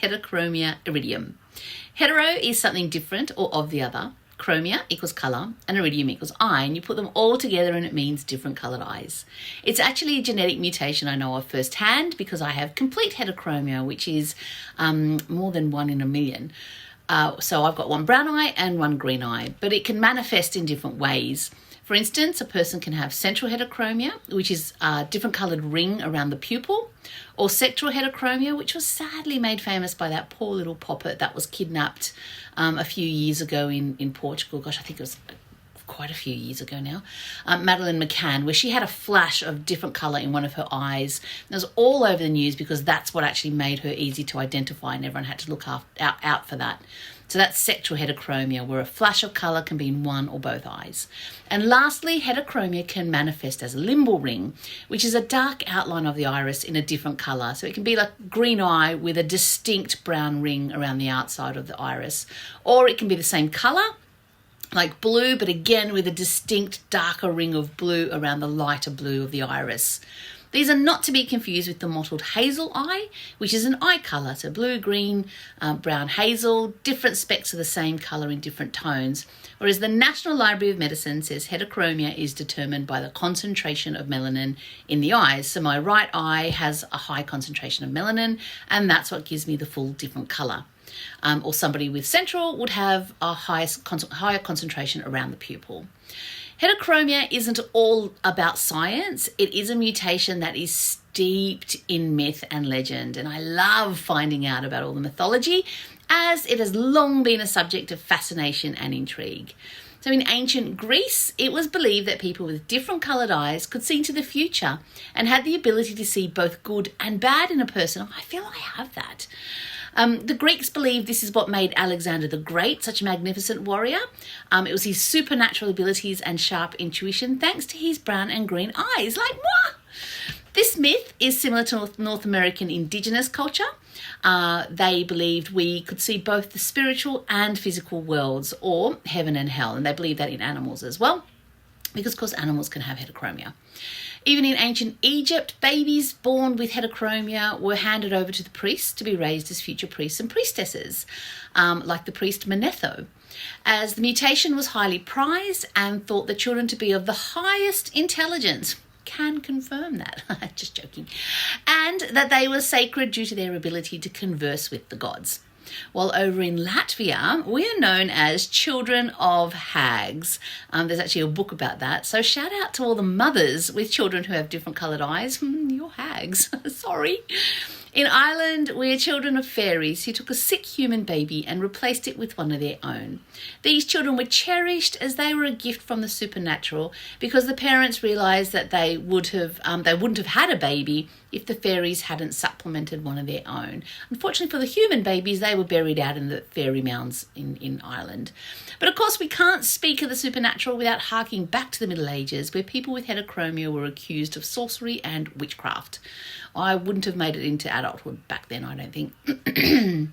Heterochromia, iridium. Hetero is something different or of the other. Chromia equals colour and iridium equals eye, and you put them all together and it means different coloured eyes. It's actually a genetic mutation I know of firsthand because I have complete heterochromia, which is more than 1 in a million. So I've got one brown eye and one green eye, but it can manifest in different ways. For instance, a person can have central heterochromia, which is a different coloured ring around the pupil, or sectoral heterochromia, which was sadly made famous by that poor little poppet that was kidnapped a few years ago in Portugal. Gosh, I think it was quite a few years ago now. Madeleine McCann, where she had a flash of different colour in one of her eyes. It was all over the news because that's what actually made her easy to identify, and everyone had to look out for that. So that's sectoral heterochromia, where a flash of colour can be in one or both eyes. And lastly, heterochromia can manifest as a limbal ring, which is a dark outline of the iris in a different colour. So it can be like green eye with a distinct brown ring around the outside of the iris. Or it can be the same colour, like blue, but again with a distinct darker ring of blue around the lighter blue of the iris. These are not to be confused with the mottled hazel eye, which is an eye colour, so blue, green, brown, hazel, different specks of the same colour in different tones, whereas the National Library of Medicine says heterochromia is determined by the concentration of melanin in the eyes. So my right eye has a high concentration of melanin, and that's what gives me the full different colour. Or somebody with central would have a higher concentration around the pupil. Heterochromia isn't all about science. It is a mutation that is steeped in myth and legend, and I love finding out about all the mythology, as it has long been a subject of fascination and intrigue. So in ancient Greece, it was believed that people with different coloured eyes could see into the future and had the ability to see both good and bad in a person. I feel I have that. The Greeks believed this is what made Alexander the Great such a magnificent warrior. It was his supernatural abilities and sharp intuition thanks to his brown and green eyes. Like, what? This myth is similar to North American indigenous culture. They believed we could see both the spiritual and physical worlds, or heaven and hell, and they believed that in animals as well, because of course animals can have heterochromia. Even in ancient Egypt, babies born with heterochromia were handed over to the priests to be raised as future priests and priestesses, like the priest Manetho, as the mutation was highly prized and thought the children to be of the highest intelligence. Can confirm that, just joking, and that they were sacred due to their ability to converse with the gods. While over in Latvia, we are known as children of hags. There's actually a book about that. So shout out to all the mothers with children who have different coloured eyes. You're hags. Sorry. In Ireland, we are children of fairies who took a sick human baby and replaced it with one of their own. These children were cherished as they were a gift from the supernatural because the parents realised that they wouldn't have had a baby if the fairies hadn't supplemented one of their own. Unfortunately for the human babies, they were buried out in the fairy mounds in Ireland. But of course, we can't speak of the supernatural without harking back to the Middle Ages, where people with heterochromia were accused of sorcery and witchcraft. I wouldn't have made it into adulthood back then, I don't think.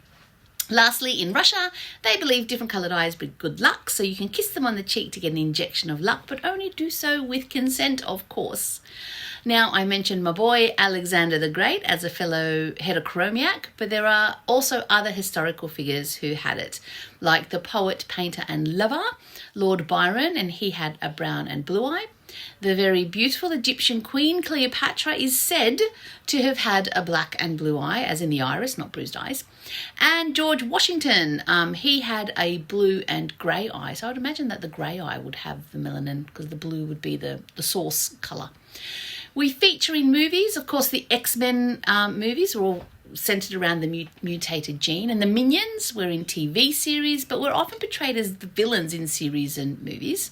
Lastly, in Russia, they believe different coloured eyes bring good luck, so you can kiss them on the cheek to get an injection of luck, but only do so with consent, of course. Now, I mentioned my boy Alexander the Great as a fellow heterochromiac, but there are also other historical figures who had it, like the poet, painter and lover, Lord Byron, and he had a brown and blue eye. The very beautiful Egyptian queen Cleopatra is said to have had a black and blue eye, as in the iris, not bruised eyes. And George Washington, he had a blue and grey eye. So I would imagine that the grey eye would have the melanin because the blue would be the source colour. We feature in movies, of course, the X-Men movies are all centred around the mutated gene, and the Minions were in TV series, but were often portrayed as the villains in series and movies.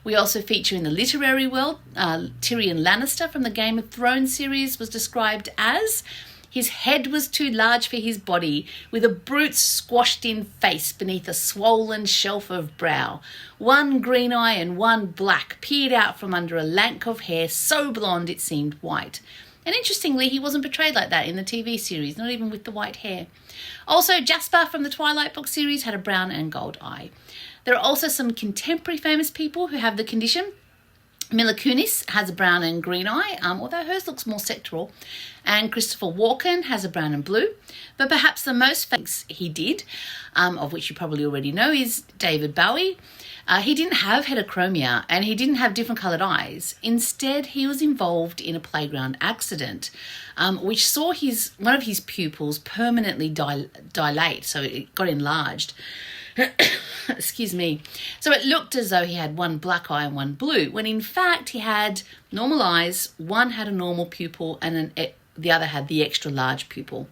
We also feature in the literary world. Tyrion Lannister from the Game of Thrones series was described as his head was too large for his body, with a brute's squashed-in face beneath a swollen shelf of brow. One green eye and one black peered out from under a lank of hair so blonde it seemed white. And interestingly, he wasn't portrayed like that in the TV series, not even with the white hair. Also, Jasper from the Twilight book series had a brown and gold eye. There are also some contemporary famous people who have the condition. Mila Kunis has a brown and green eye, although hers looks more sectoral. And Christopher Walken has a brown and blue. But perhaps the most famous he did, of which you probably already know, is David Bowie. He didn't have heterochromia and he didn't have different coloured eyes. Instead, he was involved in a playground accident, which saw one of his pupils permanently dilate, so it got enlarged. Excuse me. So it looked as though he had one black eye and one blue, when in fact he had normal eyes. One had a normal pupil and the other had the extra large pupil.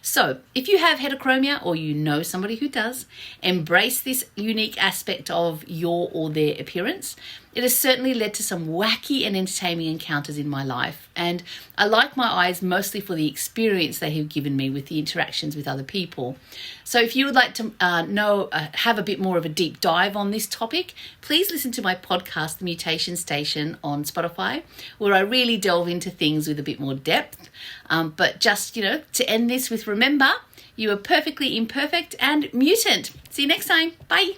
So if you have heterochromia or you know somebody who does, embrace this unique aspect of your or their appearance. It has certainly led to some wacky and entertaining encounters in my life, and I like my eyes mostly for the experience they have given me with the interactions with other people. So if you would like to have a bit more of a deep dive on this topic, please listen to my podcast, The Mutation Station, on Spotify, where I really delve into things with a bit more depth. But just, to end this with, remember, you are perfectly imperfect and mutant. See you next time. Bye.